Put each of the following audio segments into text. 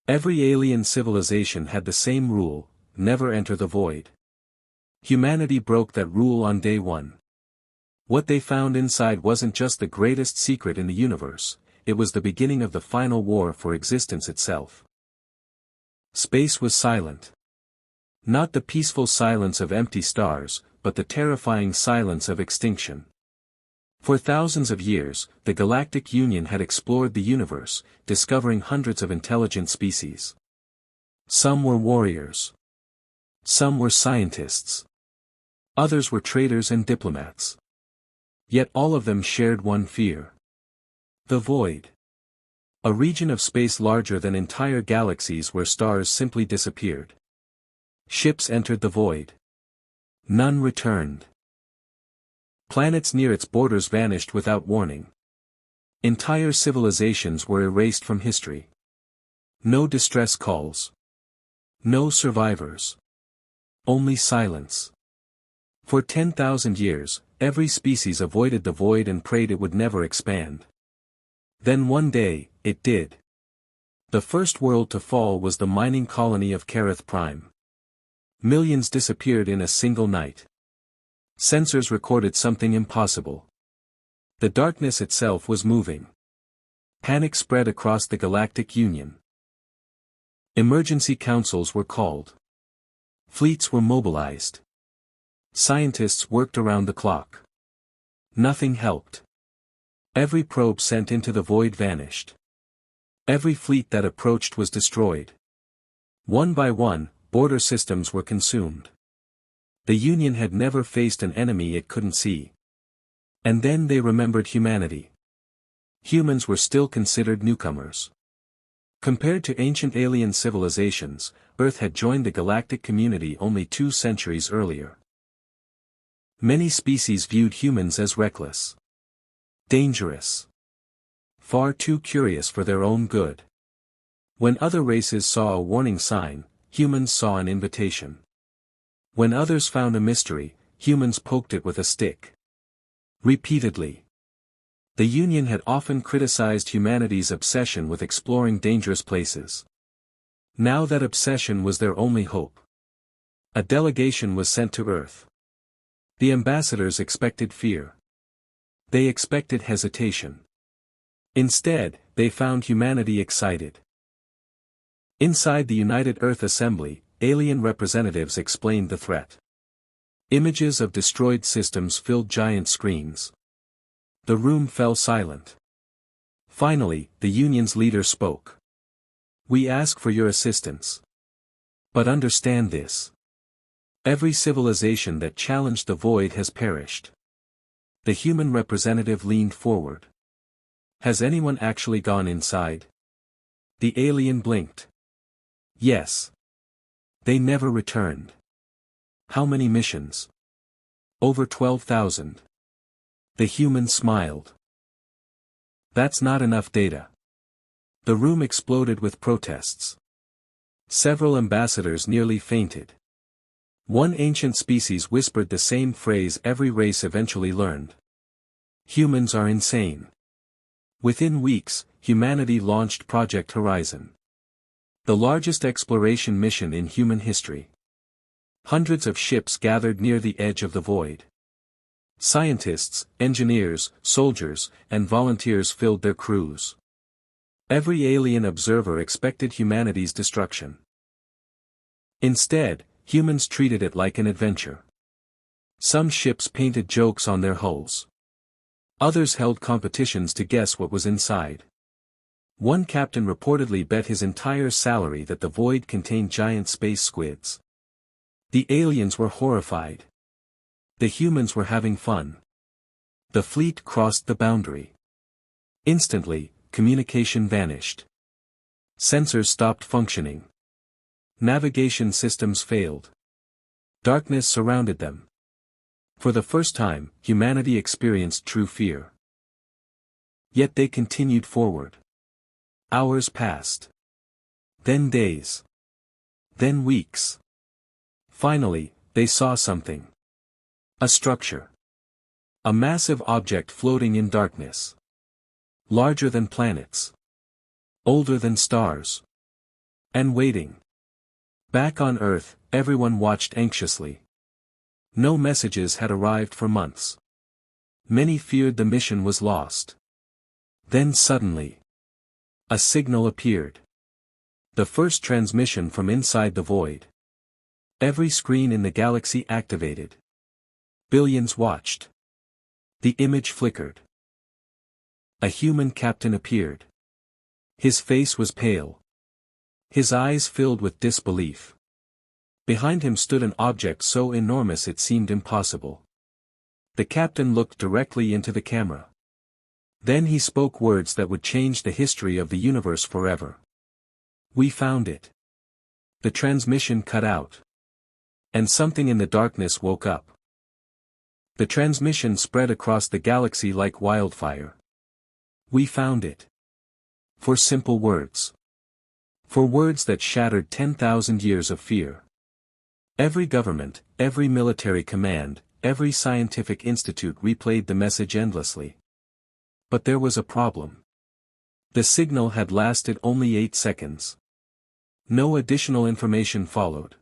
Every alien civilization had the same rule: never enter the void. Humanity broke that rule on day one. What they found inside wasn't just the greatest secret in the universe, it was the beginning of the final war for existence itself. Space was silent. Not the peaceful silence of empty stars, but the terrifying silence of extinction. For thousands of years, the Galactic Union had explored the universe, discovering hundreds of intelligent species. Some were warriors. Some were scientists. Others were traders and diplomats. Yet all of them shared one fear. The void. A region of space larger than entire galaxies where stars simply disappeared. Ships entered the void. None returned. Planets near its borders vanished without warning. Entire civilizations were erased from history. No distress calls. No survivors. Only silence. For 10,000 years, every species avoided the void and prayed it would never expand. Then one day, it did. The first world to fall was the mining colony of Kareth Prime. Millions disappeared in a single night. Sensors recorded something impossible. The darkness itself was moving. Panic spread across the Galactic Union. Emergency councils were called. Fleets were mobilized. Scientists worked around the clock. Nothing helped. Every probe sent into the void vanished. Every fleet that approached was destroyed. One by one, border systems were consumed. The Union had never faced an enemy it couldn't see. And then they remembered humanity. Humans were still considered newcomers. Compared to ancient alien civilizations, Earth had joined the galactic community only 2 centuries earlier. Many species viewed humans as reckless. Dangerous. Far too curious for their own good. When other races saw a warning sign, humans saw an invitation. When others found a mystery, humans poked it with a stick. Repeatedly. The Union had often criticized humanity's obsession with exploring dangerous places. Now that obsession was their only hope. A delegation was sent to Earth. The ambassadors expected fear. They expected hesitation. Instead, they found humanity excited. Inside the United Earth Assembly, alien representatives explained the threat. Images of destroyed systems filled giant screens. The room fell silent. Finally, the Union's leader spoke. "We ask for your assistance. But understand this. Every civilization that challenged the void has perished." The human representative leaned forward. "Has anyone actually gone inside?" The alien blinked. "Yes. They never returned." "How many missions?" "Over 12,000. The human smiled. "That's not enough data." The room exploded with protests. Several ambassadors nearly fainted. One ancient species whispered the same phrase every race eventually learned. "Humans are insane." Within weeks, humanity launched Project Horizon. The largest exploration mission in human history. Hundreds of ships gathered near the edge of the void. Scientists, engineers, soldiers, and volunteers filled their crews. Every alien observer expected humanity's destruction. Instead, humans treated it like an adventure. Some ships painted jokes on their hulls. Others held competitions to guess what was inside. One captain reportedly bet his entire salary that the void contained giant space squids. The aliens were horrified. The humans were having fun. The fleet crossed the boundary. Instantly, communication vanished. Sensors stopped functioning. Navigation systems failed. Darkness surrounded them. For the first time, humanity experienced true fear. Yet they continued forward. Hours passed. Then days. Then weeks. Finally, they saw something. A structure. A massive object floating in darkness. Larger than planets. Older than stars. And waiting. Back on Earth, everyone watched anxiously. No messages had arrived for months. Many feared the mission was lost. Then suddenly, a signal appeared. The first transmission from inside the void. Every screen in the galaxy activated. Billions watched. The image flickered. A human captain appeared. His face was pale. His eyes filled with disbelief. Behind him stood an object so enormous it seemed impossible. The captain looked directly into the camera. Then he spoke words that would change the history of the universe forever. We found it. The transmission cut out. And something in the darkness woke up. The transmission spread across the galaxy like wildfire. We found it. For simple words. For words that shattered 10,000 years of fear. Every government, every military command, every scientific institute replayed the message endlessly. But there was a problem. The signal had lasted only 8 seconds. No additional information followed.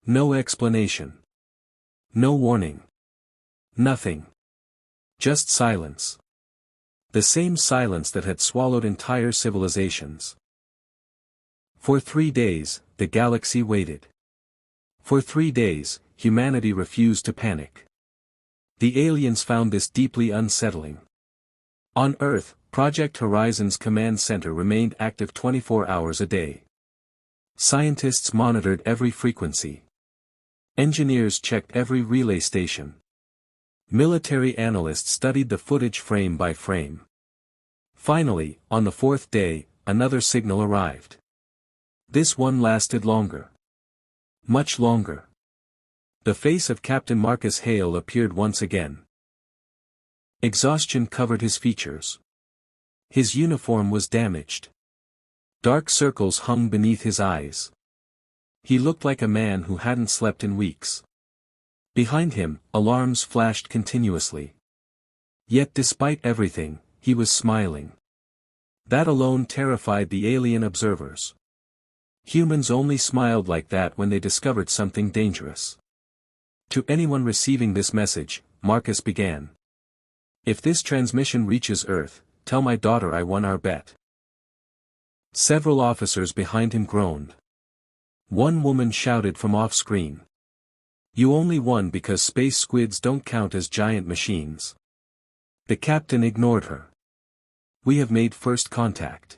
No explanation. No warning. Nothing. Just silence. The same silence that had swallowed entire civilizations. For 3 days, the galaxy waited. For 3 days, humanity refused to panic. The aliens found this deeply unsettling. On Earth, Project Horizon's command center remained active 24 hours a day. Scientists monitored every frequency. Engineers checked every relay station. Military analysts studied the footage frame by frame. Finally, on the 4th day, another signal arrived. This one lasted longer. Much longer. The face of Captain Marcus Hale appeared once again. Exhaustion covered his features. His uniform was damaged. Dark circles hung beneath his eyes. He looked like a man who hadn't slept in weeks. Behind him, alarms flashed continuously. Yet despite everything, he was smiling. That alone terrified the alien observers. Humans only smiled like that when they discovered something dangerous. To anyone receiving this message, Marcus began. If this transmission reaches Earth, tell my daughter I won our bet. Several officers behind him groaned. One woman shouted from off-screen. You only won because space squids don't count as giant machines. The captain ignored her. We have made first contact.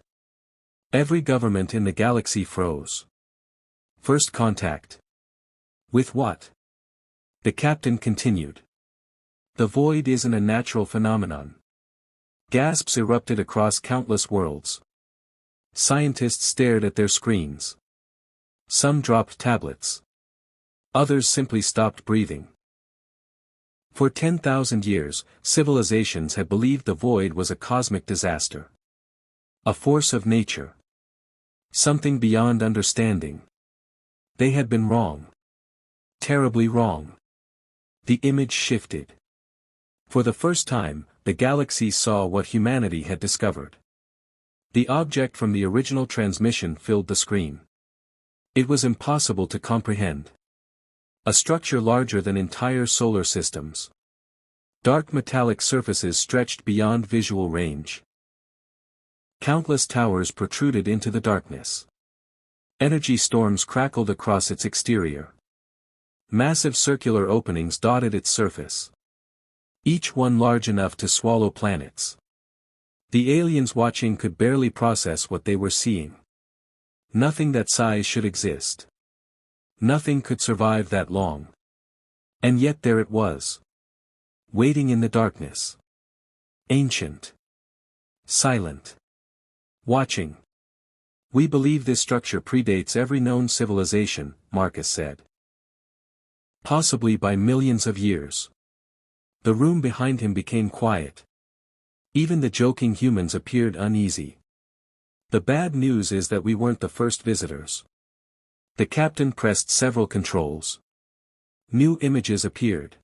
Every government in the galaxy froze. First contact. With what? The captain continued. The void isn't a natural phenomenon. Gasps erupted across countless worlds. Scientists stared at their screens. Some dropped tablets. Others simply stopped breathing. For 10,000 years, civilizations had believed the void was a cosmic disaster. A force of nature. Something beyond understanding. They had been wrong. Terribly wrong. The image shifted. For the first time, the galaxy saw what humanity had discovered. The object from the original transmission filled the screen. It was impossible to comprehend. A structure larger than entire solar systems. Dark metallic surfaces stretched beyond visual range. Countless towers protruded into the darkness. Energy storms crackled across its exterior. Massive circular openings dotted its surface. Each one large enough to swallow planets. The aliens watching could barely process what they were seeing. Nothing that size should exist. Nothing could survive that long. And yet there it was. Waiting in the darkness. Ancient. Silent. Watching. We believe this structure predates every known civilization, Marcus said. Possibly by millions of years. The room behind him became quiet. Even the joking humans appeared uneasy. The bad news is that we weren't the first visitors. The captain pressed several controls. New images appeared.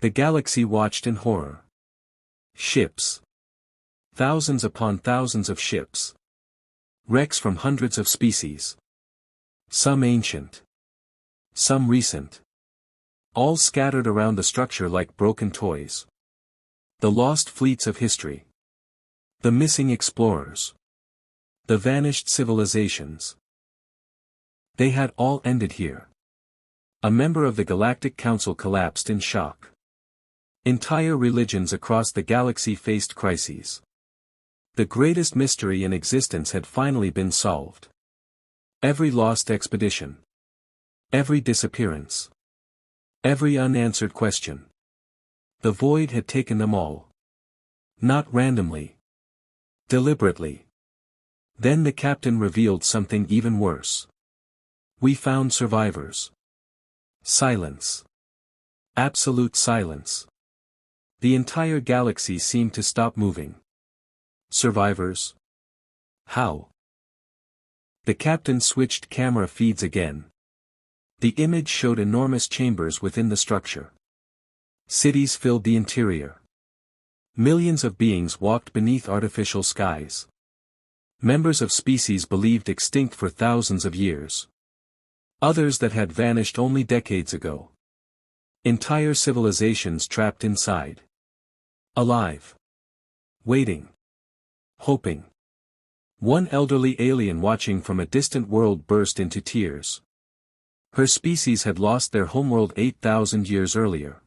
The galaxy watched in horror. Ships. Thousands upon thousands of ships. Wrecks from hundreds of species. Some ancient. Some recent. All scattered around the structure like broken toys. The lost fleets of history. The missing explorers. The vanished civilizations. They had all ended here. A member of the Galactic Council collapsed in shock. Entire religions across the galaxy faced crises. The greatest mystery in existence had finally been solved. Every lost expedition. Every disappearance. Every unanswered question. The void had taken them all. Not randomly. Deliberately. Then the captain revealed something even worse. We found survivors. Silence. Absolute silence. The entire galaxy seemed to stop moving. Survivors? How? The captain switched camera feeds again. The image showed enormous chambers within the structure. Cities filled the interior. Millions of beings walked beneath artificial skies. Members of species believed extinct for thousands of years. Others that had vanished only decades ago. Entire civilizations trapped inside. Alive. Waiting. Hoping. One elderly alien watching from a distant world burst into tears. Her species had lost their homeworld 8,000 years earlier.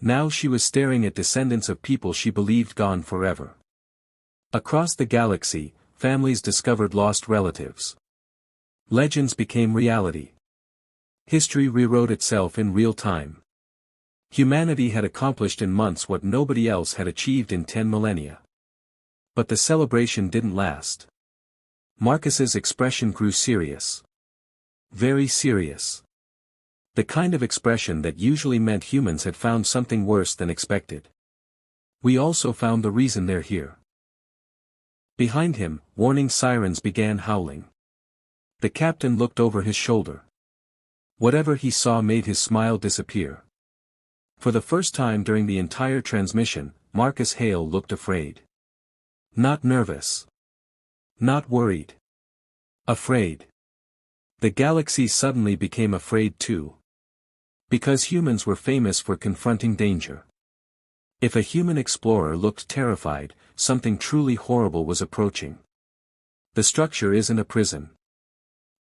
Now she was staring at descendants of people she believed gone forever. Across the galaxy, families discovered lost relatives. Legends became reality. History rewrote itself in real time. Humanity had accomplished in months what nobody else had achieved in 10 millennia. But the celebration didn't last. Marcus's expression grew serious. Very serious. The kind of expression that usually meant humans had found something worse than expected. We also found the reason they're here. Behind him, warning sirens began howling. The captain looked over his shoulder. Whatever he saw made his smile disappear. For the first time during the entire transmission, Marcus Hale looked afraid. Not nervous. Not worried. Afraid. The galaxy suddenly became afraid too. Because humans were famous for confronting danger. If a human explorer looked terrified, something truly horrible was approaching. The structure isn't a prison.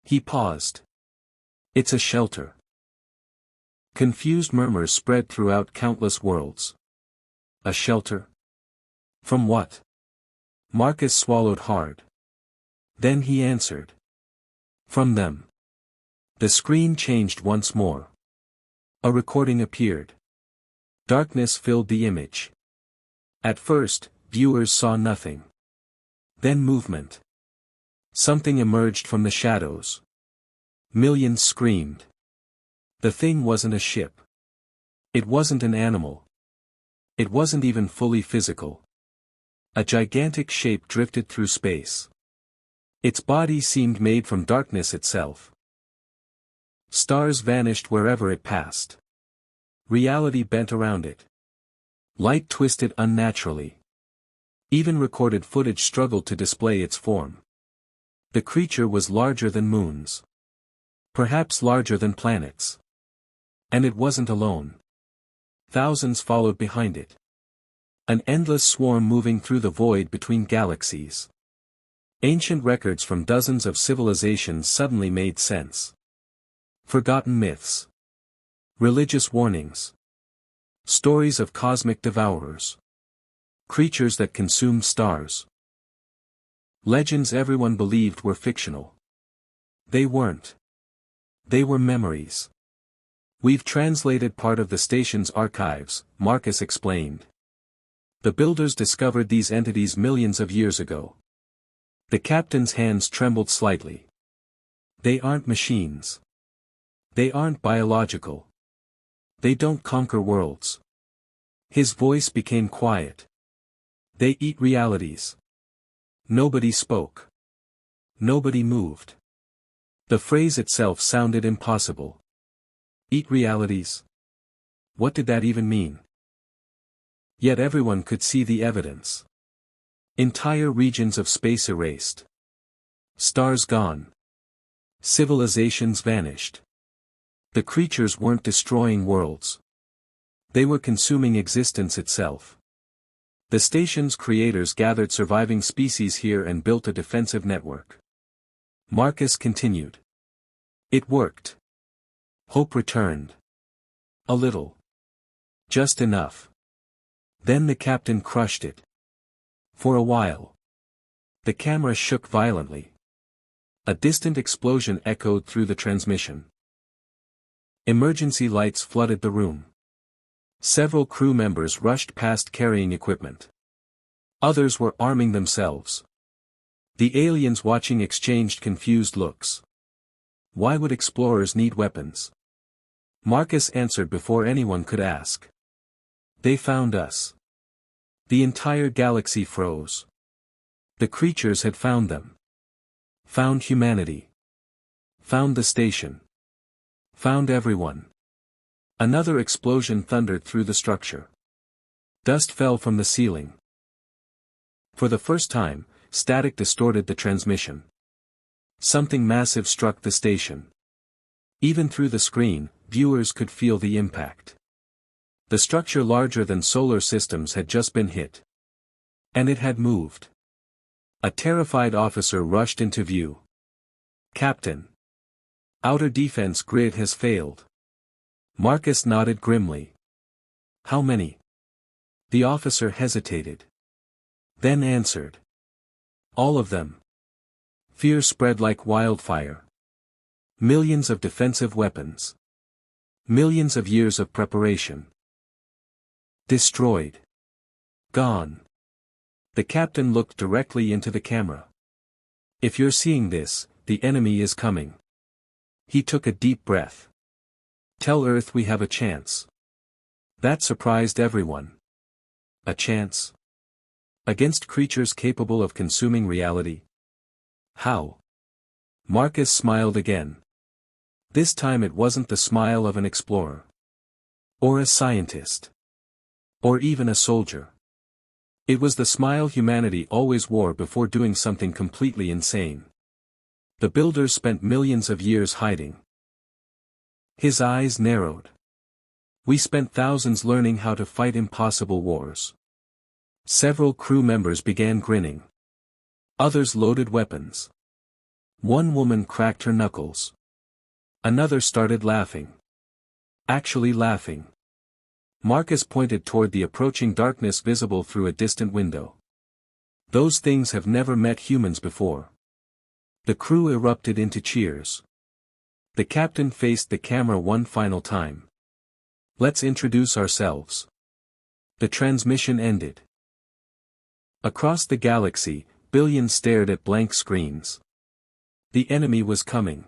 He paused. It's a shelter. Confused murmurs spread throughout countless worlds. A shelter? From what? Marcus swallowed hard. Then he answered. From them. The screen changed once more. A recording appeared. Darkness filled the image. At first, viewers saw nothing. Then movement. Something emerged from the shadows. Millions screamed. The thing wasn't a ship. It wasn't an animal. It wasn't even fully physical. A gigantic shape drifted through space. Its body seemed made from darkness itself. Stars vanished wherever it passed. Reality bent around it. Light twisted unnaturally. Even recorded footage struggled to display its form. The creature was larger than moons. Perhaps larger than planets. And it wasn't alone. Thousands followed behind it. An endless swarm moving through the void between galaxies. Ancient records from dozens of civilizations suddenly made sense. Forgotten myths. Religious warnings. Stories of cosmic devourers. Creatures that consumed stars. Legends everyone believed were fictional. They weren't. They were memories. We've translated part of the station's archives, Marcus explained. The builders discovered these entities millions of years ago. The captain's hands trembled slightly. They aren't machines. They aren't biological. They don't conquer worlds. His voice became quiet. They eat realities. Nobody spoke. Nobody moved. The phrase itself sounded impossible. Eat realities? What did that even mean? Yet everyone could see the evidence. Entire regions of space erased. Stars gone. Civilizations vanished. The creatures weren't destroying worlds. They were consuming existence itself. The station's creators gathered surviving species here and built a defensive network. Marcus continued. It worked. Hope returned. A little. Just enough. Then the captain crushed it. For a while. The camera shook violently. A distant explosion echoed through the transmission. Emergency lights flooded the room. Several crew members rushed past carrying equipment. Others were arming themselves. The aliens watching exchanged confused looks. Why would explorers need weapons? Marcus answered before anyone could ask. They found us. The entire galaxy froze. The creatures had found them. Found humanity. Found the station. Found everyone. Another explosion thundered through the structure. Dust fell from the ceiling. For the first time, static distorted the transmission. Something massive struck the station. Even through the screen, viewers could feel the impact. The structure larger than solar systems had just been hit. And it had moved. A terrified officer rushed into view. Captain. Outer defense grid has failed. Marcus nodded grimly. How many? The officer hesitated. Then answered. All of them. Fear spread like wildfire. Millions of defensive weapons. Millions of years of preparation. Destroyed. Gone. The captain looked directly into the camera. If you're seeing this, the enemy is coming. He took a deep breath. Tell Earth we have a chance. That surprised everyone. A chance? Against creatures capable of consuming reality? How? Marcus smiled again. This time it wasn't the smile of an explorer. Or a scientist. Or even a soldier. It was the smile humanity always wore before doing something completely insane. The builders spent millions of years hiding. His eyes narrowed. We spent thousands learning how to fight impossible wars. Several crew members began grinning. Others loaded weapons. One woman cracked her knuckles. Another started laughing. Actually laughing. Marcus pointed toward the approaching darkness visible through a distant window. Those things have never met humans before. The crew erupted into cheers. The captain faced the camera one final time. Let's introduce ourselves. The transmission ended. Across the galaxy, billions stared at blank screens. The enemy was coming.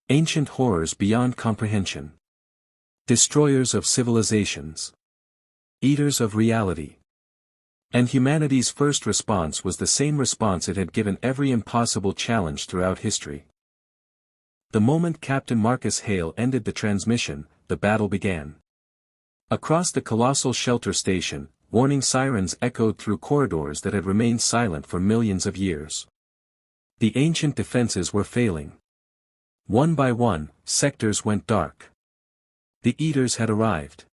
Ancient horrors beyond comprehension. Destroyers of civilizations. Eaters of reality. And humanity's first response was the same response it had given every impossible challenge throughout history. The moment Captain Marcus Hale ended the transmission, the battle began. Across the colossal shelter station, warning sirens echoed through corridors that had remained silent for millions of years. The ancient defenses were failing. One by one, sectors went dark. The Eaters had arrived.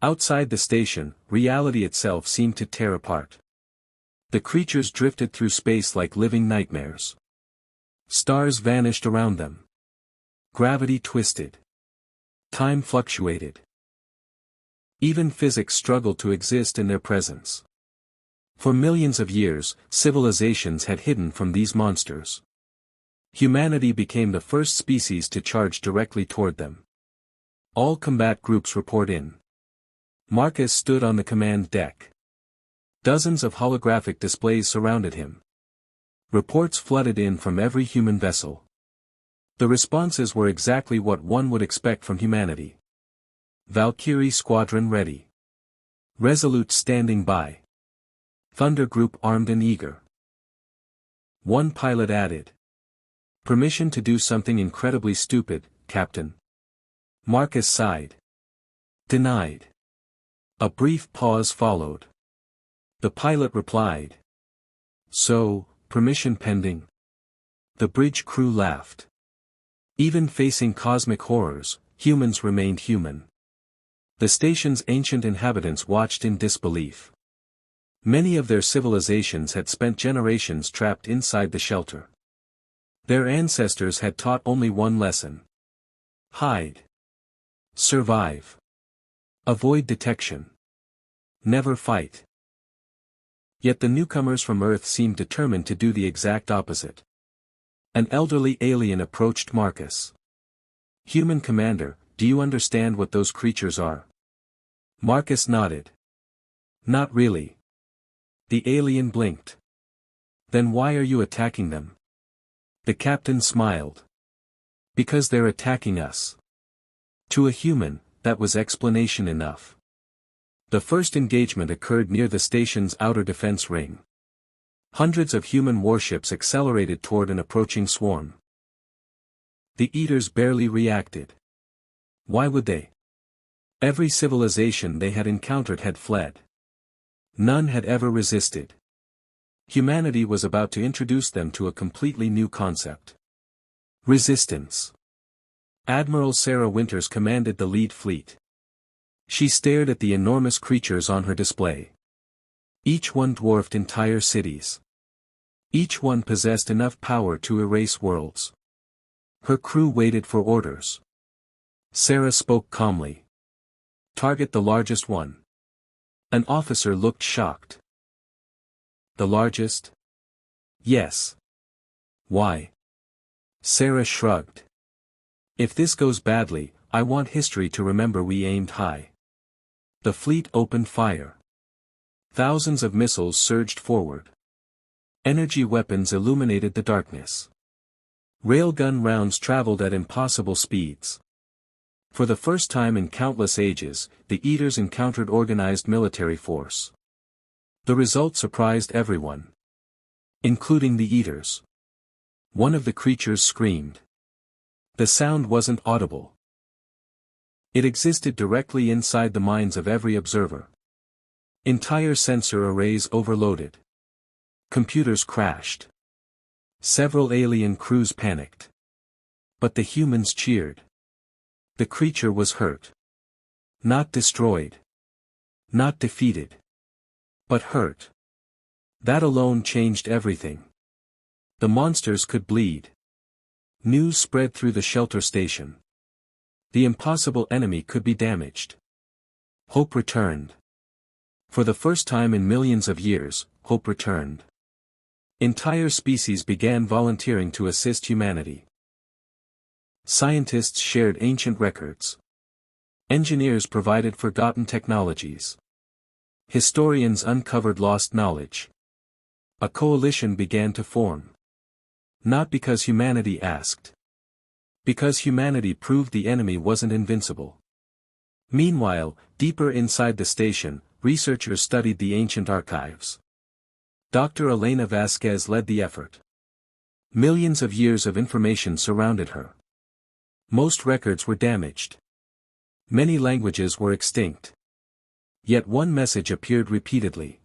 Outside the station, reality itself seemed to tear apart. The creatures drifted through space like living nightmares. Stars vanished around them. Gravity twisted. Time fluctuated. Even physics struggled to exist in their presence. For millions of years, civilizations had hidden from these monsters. Humanity became the first species to charge directly toward them. All combat groups report in. Marcus stood on the command deck. Dozens of holographic displays surrounded him. Reports flooded in from every human vessel. The responses were exactly what one would expect from humanity. Valkyrie squadron ready. Resolute standing by. Thunder group armed and eager. One pilot added. Permission to do something incredibly stupid, Captain. Marcus sighed. Denied. A brief pause followed. The pilot replied. So, permission pending. The bridge crew laughed. Even facing cosmic horrors, humans remained human. The station's ancient inhabitants watched in disbelief. Many of their civilizations had spent generations trapped inside the shelter. Their ancestors had taught only one lesson. Hide. Survive. Avoid detection. Never fight. Yet the newcomers from Earth seemed determined to do the exact opposite. An elderly alien approached Marcus. "Human commander, do you understand what those creatures are?" Marcus nodded. "Not really." The alien blinked. "Then why are you attacking them?" The captain smiled. "Because they're attacking us." To a human, that was explanation enough. The first engagement occurred near the station's outer defense ring. Hundreds of human warships accelerated toward an approaching swarm. The Eaters barely reacted. Why would they? Every civilization they had encountered had fled. None had ever resisted. Humanity was about to introduce them to a completely new concept. Resistance. Admiral Sarah Winters commanded the lead fleet. She stared at the enormous creatures on her display. Each one dwarfed entire cities. Each one possessed enough power to erase worlds. Her crew waited for orders. Sarah spoke calmly. "Target the largest one." An officer looked shocked. "The largest?" "Yes." "Why?" Sarah shrugged. "If this goes badly, I want history to remember we aimed high." The fleet opened fire. Thousands of missiles surged forward. Energy weapons illuminated the darkness. Railgun rounds traveled at impossible speeds. For the first time in countless ages, the Eaters encountered organized military force. The result surprised everyone. Including the Eaters. One of the creatures screamed. The sound wasn't audible. It existed directly inside the minds of every observer. Entire sensor arrays overloaded. Computers crashed. Several alien crews panicked. But the humans cheered. The creature was hurt. Not destroyed. Not defeated. But hurt. That alone changed everything. The monsters could bleed. News spread through the shelter station. The impossible enemy could be damaged. Hope returned. For the first time in millions of years, hope returned. Entire species began volunteering to assist humanity. Scientists shared ancient records. Engineers provided forgotten technologies. Historians uncovered lost knowledge. A coalition began to form. Not because humanity asked. Because humanity proved the enemy wasn't invincible. Meanwhile, deeper inside the station, researchers studied the ancient archives. Dr. Elena Vasquez led the effort. Millions of years of information surrounded her. Most records were damaged. Many languages were extinct. Yet one message appeared repeatedly.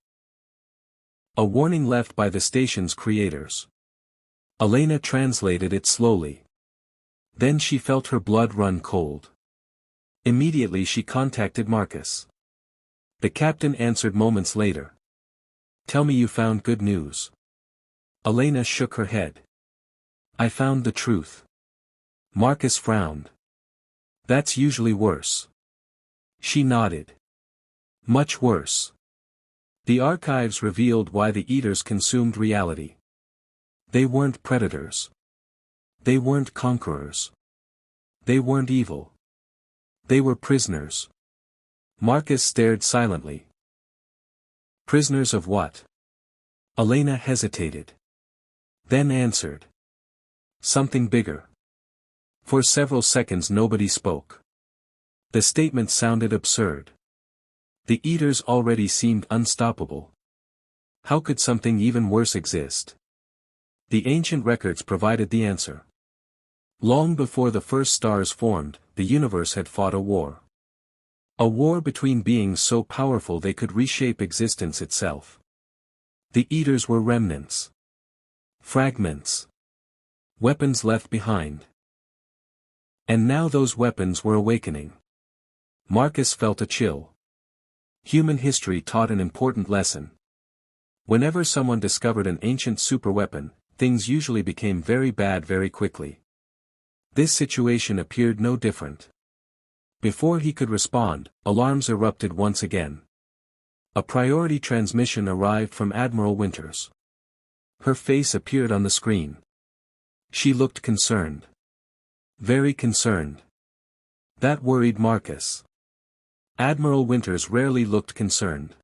A warning left by the station's creators. Elena translated it slowly. Then she felt her blood run cold. Immediately she contacted Marcus. The captain answered moments later. "Tell me you found good news." Elena shook her head. "I found the truth." Marcus frowned. "That's usually worse." She nodded. "Much worse." The archives revealed why the Eaters consumed reality. They weren't predators. They weren't conquerors. They weren't evil. They were prisoners. Marcus stared silently. Prisoners of what? Elena hesitated. Then answered. Something bigger. For several seconds nobody spoke. The statement sounded absurd. The Eaters already seemed unstoppable. How could something even worse exist? The ancient records provided the answer. Long before the first stars formed, the universe had fought a war. A war between beings so powerful they could reshape existence itself. The Eaters were remnants. Fragments. Weapons left behind. And now those weapons were awakening. Marcus felt a chill. Human history taught an important lesson. Whenever someone discovered an ancient superweapon, things usually became very bad very quickly. This situation appeared no different. Before he could respond, alarms erupted once again. A priority transmission arrived from Admiral Winters. Her face appeared on the screen. She looked concerned. Very concerned. That worried Marcus. Admiral Winters rarely looked concerned.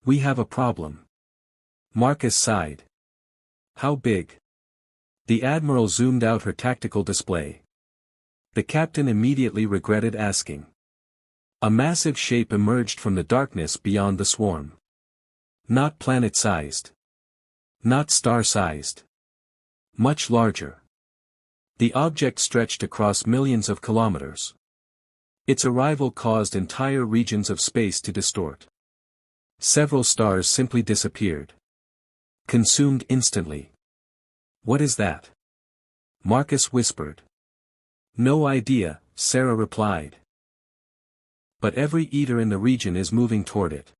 "We have a problem." Marcus sighed. "How big?" The Admiral zoomed out her tactical display. The captain immediately regretted asking. A massive shape emerged from the darkness beyond the swarm. Not planet-sized. Not star-sized. Much larger. The object stretched across millions of kilometers. Its arrival caused entire regions of space to distort. Several stars simply disappeared. Consumed instantly. "What is that?" Marcus whispered. "No idea," Sarah replied. "But every eater in the region is moving toward it."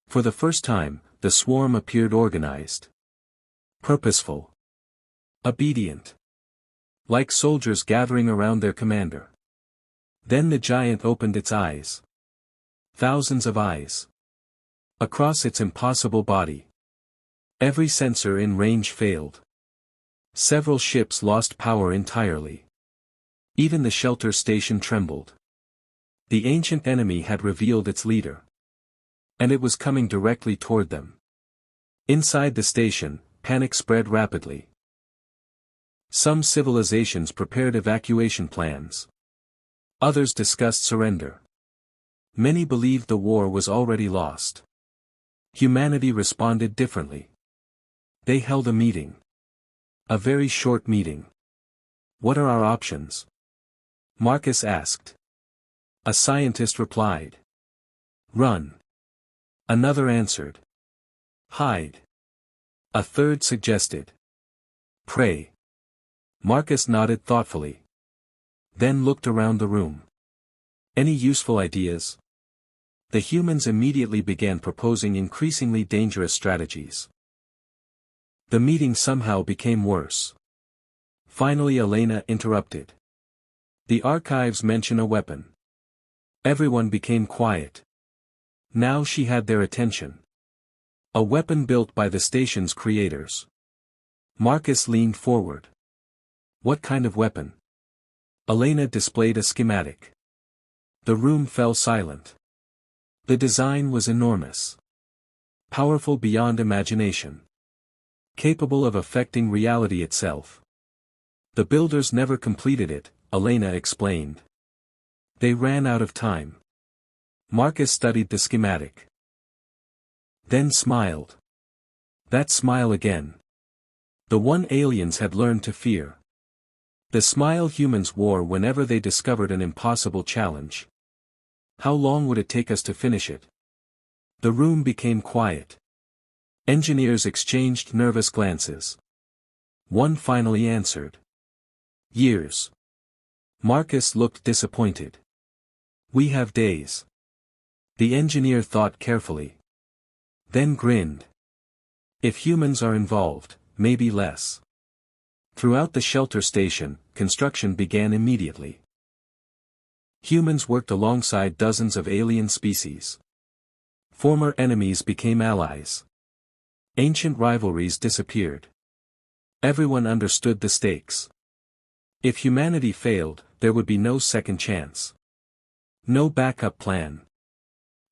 For the first time, the swarm appeared organized. Purposeful. Obedient. Like soldiers gathering around their commander. Then the giant opened its eyes. Thousands of eyes. Across its impossible body. Every sensor in range failed. Several ships lost power entirely. Even the shelter station trembled. The ancient enemy had revealed its leader. And it was coming directly toward them. Inside the station, panic spread rapidly. Some civilizations prepared evacuation plans. Others discussed surrender. Many believed the war was already lost. Humanity responded differently. They held a meeting. A very short meeting. "What are our options?" Marcus asked. A scientist replied. "Run." Another answered. "Hide." A third suggested. "Pray." Marcus nodded thoughtfully. Then looked around the room. "Any useful ideas?" The humans immediately began proposing increasingly dangerous strategies. The meeting somehow became worse. Finally Elena interrupted. "The archives mention a weapon." Everyone became quiet. Now she had their attention. A weapon built by the station's creators. Marcus leaned forward. "What kind of weapon?" Elena displayed a schematic. The room fell silent. The design was enormous. Powerful beyond imagination. Capable of affecting reality itself. The builders never completed it, Elena explained. They ran out of time. Marcus studied the schematic. Then smiled. That smile again. The one aliens had learned to fear. The smile humans wore whenever they discovered an impossible challenge. How long would it take us to finish it? The room became quiet. Engineers exchanged nervous glances. One finally answered. Years. Marcus looked disappointed. We have days. The engineer thought carefully. Then grinned. If humans are involved, maybe less. Throughout the shelter station, construction began immediately. Humans worked alongside dozens of alien species. Former enemies became allies. Ancient rivalries disappeared. Everyone understood the stakes. If humanity failed, there would be no second chance. No backup plan.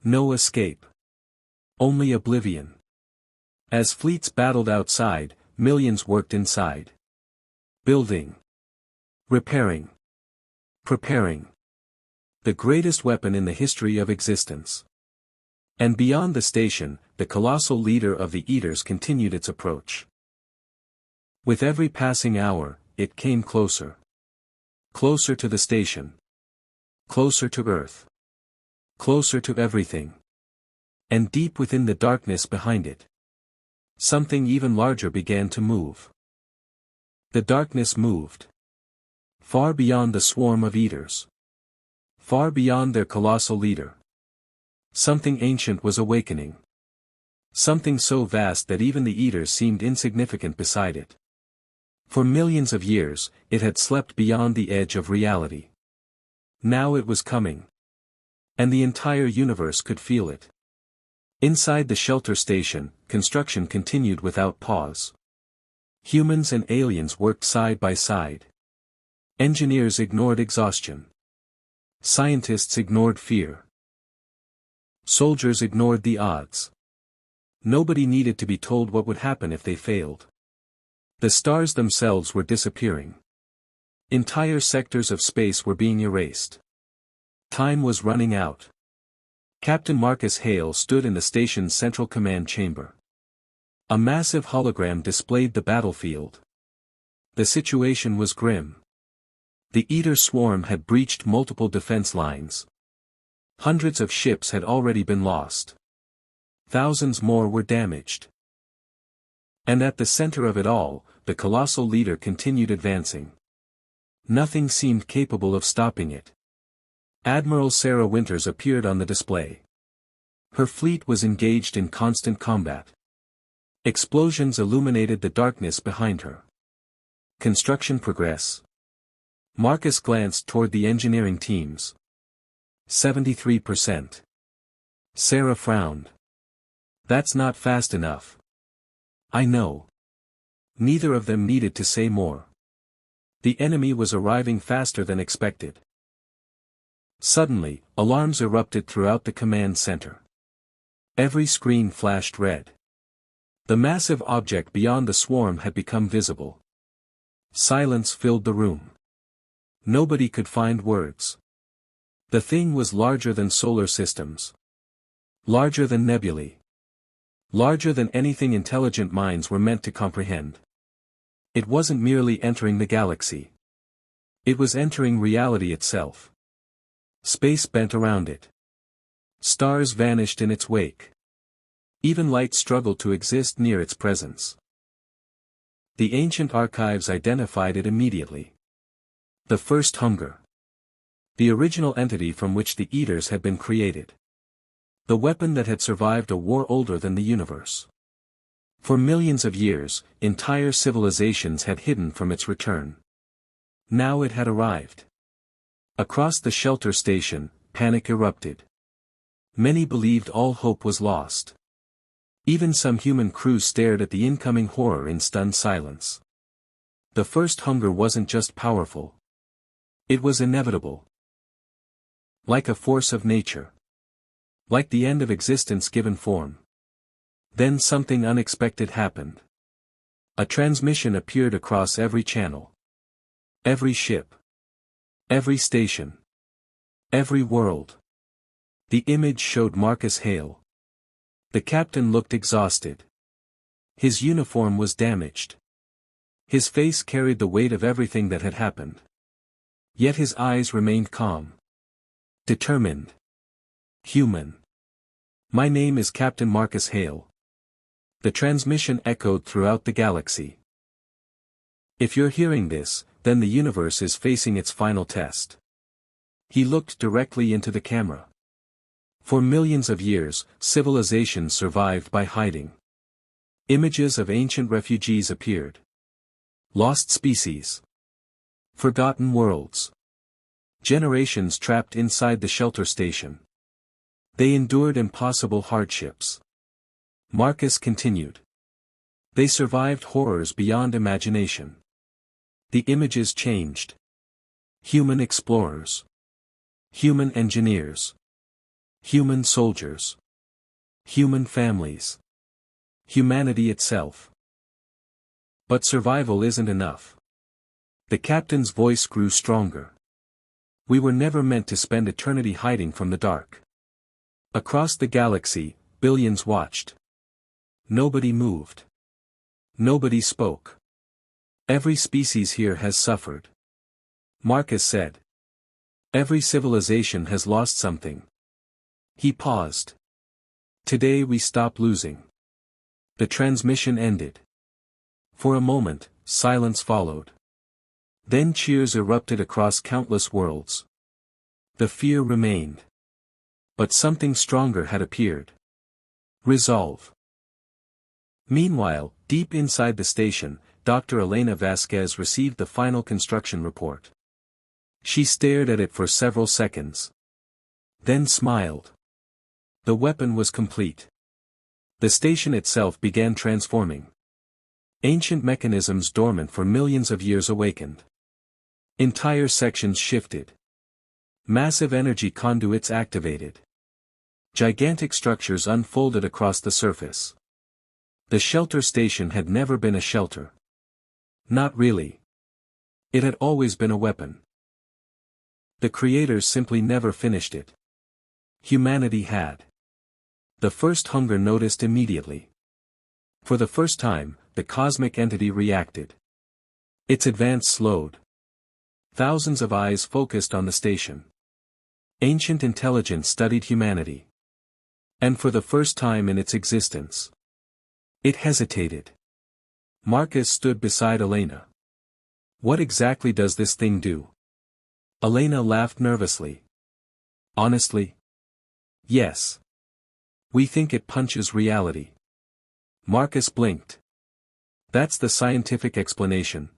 No escape. Only oblivion. As fleets battled outside, millions worked inside. Building. Repairing. Preparing. The greatest weapon in the history of existence. And beyond the station, the colossal leader of the Eaters continued its approach. With every passing hour, it came closer. Closer to the station. Closer to Earth. Closer to everything. And deep within the darkness behind it, something even larger began to move. The darkness moved. Far beyond the swarm of eaters. Far beyond their colossal leader. Something ancient was awakening. Something so vast that even the eaters seemed insignificant beside it. For millions of years, it had slept beyond the edge of reality. Now it was coming. And the entire universe could feel it. Inside the shelter station, construction continued without pause. Humans and aliens worked side by side. Engineers ignored exhaustion. Scientists ignored fear. Soldiers ignored the odds. Nobody needed to be told what would happen if they failed. The stars themselves were disappearing. Entire sectors of space were being erased. Time was running out. Captain Marcus Hale stood in the station's central command chamber. A massive hologram displayed the battlefield. The situation was grim. The Eater swarm had breached multiple defense lines. Hundreds of ships had already been lost. Thousands more were damaged. And at the center of it all, the colossal leader continued advancing. Nothing seemed capable of stopping it. Admiral Sarah Winters appeared on the display. Her fleet was engaged in constant combat. Explosions illuminated the darkness behind her. Construction progress. Marcus glanced toward the engineering teams. 73%. Sarah frowned. That's not fast enough. I know. Neither of them needed to say more. The enemy was arriving faster than expected. Suddenly, alarms erupted throughout the command center. Every screen flashed red. The massive object beyond the swarm had become visible. Silence filled the room. Nobody could find words. The thing was larger than solar systems. Larger than nebulae. Larger than anything intelligent minds were meant to comprehend. It wasn't merely entering the galaxy. It was entering reality itself. Space bent around it. Stars vanished in its wake. Even light struggled to exist near its presence. The ancient archives identified it immediately. The first hunger. The original entity from which the Eaters had been created. The weapon that had survived a war older than the universe. For millions of years, entire civilizations had hidden from its return. Now it had arrived. Across the shelter station, panic erupted. Many believed all hope was lost. Even some human crew stared at the incoming horror in stunned silence. The first hunger wasn't just powerful. It was inevitable. Like a force of nature. Like the end of existence given form. Then something unexpected happened. A transmission appeared across every channel. Every ship. Every station. Every world. The image showed Marcus Hale. The captain looked exhausted. His uniform was damaged. His face carried the weight of everything that had happened. Yet his eyes remained calm. Determined. Human. My name is Captain Marcus Hale. The transmission echoed throughout the galaxy. If you're hearing this, then the universe is facing its final test. He looked directly into the camera. For millions of years, civilizations survived by hiding. Images of ancient refugees appeared. Lost species. Forgotten worlds. Generations trapped inside the shelter station. They endured impossible hardships. Marcus continued. They survived horrors beyond imagination. The images changed. Human explorers. Human engineers. Human soldiers. Human families. Humanity itself. But survival isn't enough. The captain's voice grew stronger. We were never meant to spend eternity hiding from the dark. Across the galaxy, billions watched. Nobody moved. Nobody spoke. Every species here has suffered. Marcus said. Every civilization has lost something. He paused. Today we stop losing. The transmission ended. For a moment, silence followed. Then cheers erupted across countless worlds. The fear remained. But something stronger had appeared. Resolve. Meanwhile, deep inside the station, Dr. Elena Vasquez received the final construction report. She stared at it for several seconds. Then smiled. The weapon was complete. The station itself began transforming. Ancient mechanisms dormant for millions of years awakened. Entire sections shifted. Massive energy conduits activated. Gigantic structures unfolded across the surface. The shelter station had never been a shelter. Not really. It had always been a weapon. The creators simply never finished it. Humanity had. The first hunger noticed immediately. For the first time, the cosmic entity reacted. Its advance slowed. Thousands of eyes focused on the station. Ancient intelligence studied humanity. And for the first time in its existence, it hesitated. Marcus stood beside Elena. What exactly does this thing do? Elena laughed nervously. Honestly? Yes. We think it punches reality. Marcus blinked. That's the scientific explanation.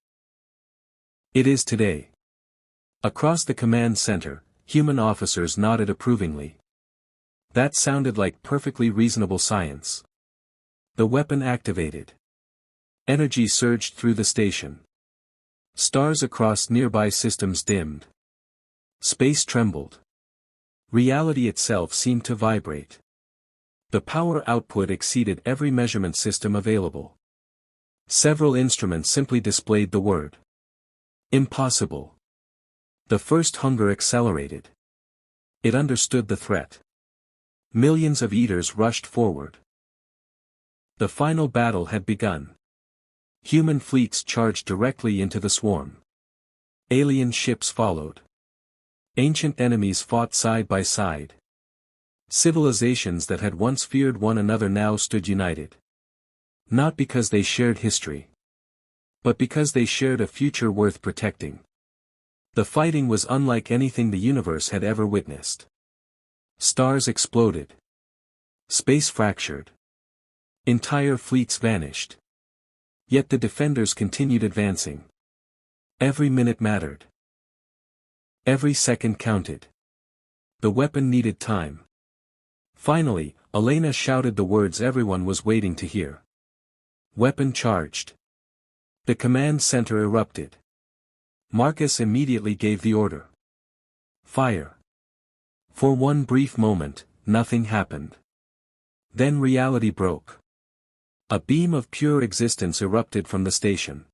It is today. Across the command center, human officers nodded approvingly. That sounded like perfectly reasonable science. The weapon activated. Energy surged through the station. Stars across nearby systems dimmed. Space trembled. Reality itself seemed to vibrate. The power output exceeded every measurement system available. Several instruments simply displayed the word impossible. The first hunger accelerated. It understood the threat. Millions of eaters rushed forward. The final battle had begun. Human fleets charged directly into the swarm. Alien ships followed. Ancient enemies fought side by side. Civilizations that had once feared one another now stood united. Not because they shared history, but because they shared a future worth protecting. The fighting was unlike anything the universe had ever witnessed. Stars exploded. Space fractured. Entire fleets vanished. Yet the defenders continued advancing. Every minute mattered. Every second counted. The weapon needed time. Finally, Elena shouted the words everyone was waiting to hear. Weapon charged. The command center erupted. Marcus immediately gave the order. Fire. For one brief moment, nothing happened. Then reality broke. A beam of pure existence erupted from the station.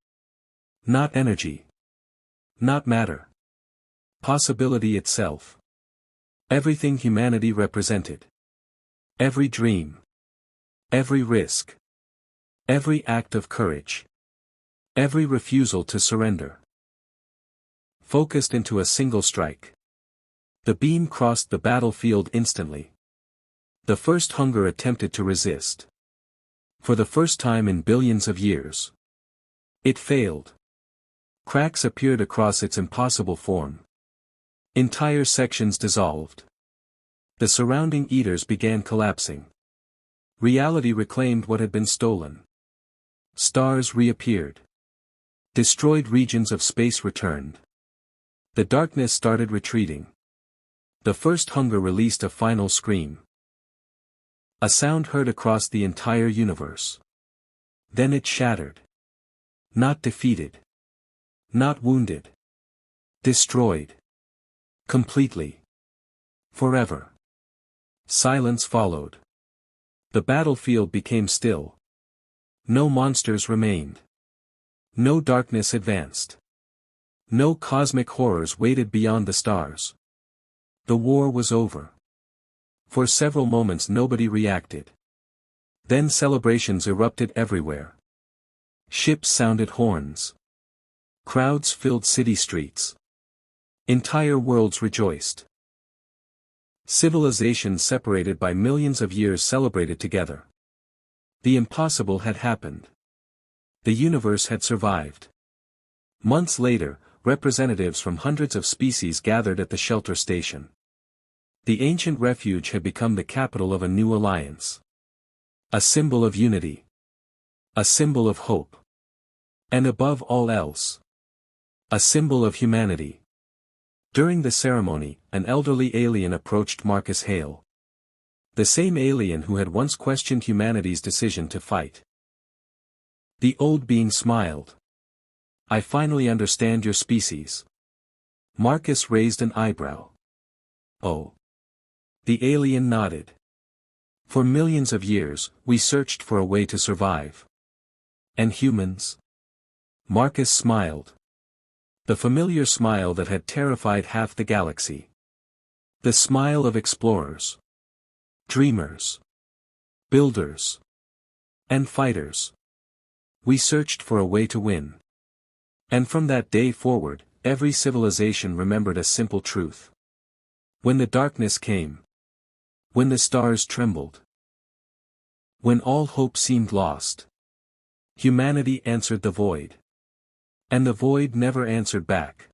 Not energy. Not matter. Possibility itself. Everything humanity represented. Every dream. Every risk. Every act of courage. Every refusal to surrender. Focused into a single strike. The beam crossed the battlefield instantly. The first hunger attempted to resist. For the first time in billions of years. It failed. Cracks appeared across its impossible form. Entire sections dissolved. The surrounding eaters began collapsing. Reality reclaimed what had been stolen. Stars reappeared. Destroyed regions of space returned. The darkness started retreating. The first hunger released a final scream. A sound heard across the entire universe. Then it shattered. Not defeated. Not wounded. Destroyed. Completely. Forever. Silence followed. The battlefield became still. No monsters remained. No darkness advanced. No cosmic horrors waited beyond the stars. The war was over. For several moments nobody reacted. Then celebrations erupted everywhere. Ships sounded horns. Crowds filled city streets. Entire worlds rejoiced. Civilizations separated by millions of years celebrated together. The impossible had happened. The universe had survived. Months later, representatives from hundreds of species gathered at the shelter station. The ancient refuge had become the capital of a new alliance. A symbol of unity. A symbol of hope. And above all else, a symbol of humanity. During the ceremony, an elderly alien approached Marcus Hale. The same alien who had once questioned humanity's decision to fight. The old being smiled. "I finally understand your species." Marcus raised an eyebrow. "Oh." The alien nodded. "For millions of years, we searched for a way to survive. And humans?" Marcus smiled. The familiar smile that had terrified half the galaxy. The smile of explorers. Dreamers. Builders. And fighters. We searched for a way to win. And from that day forward, every civilization remembered a simple truth. When the darkness came. When the stars trembled. When all hope seemed lost. Humanity answered the void. And the void never answered back.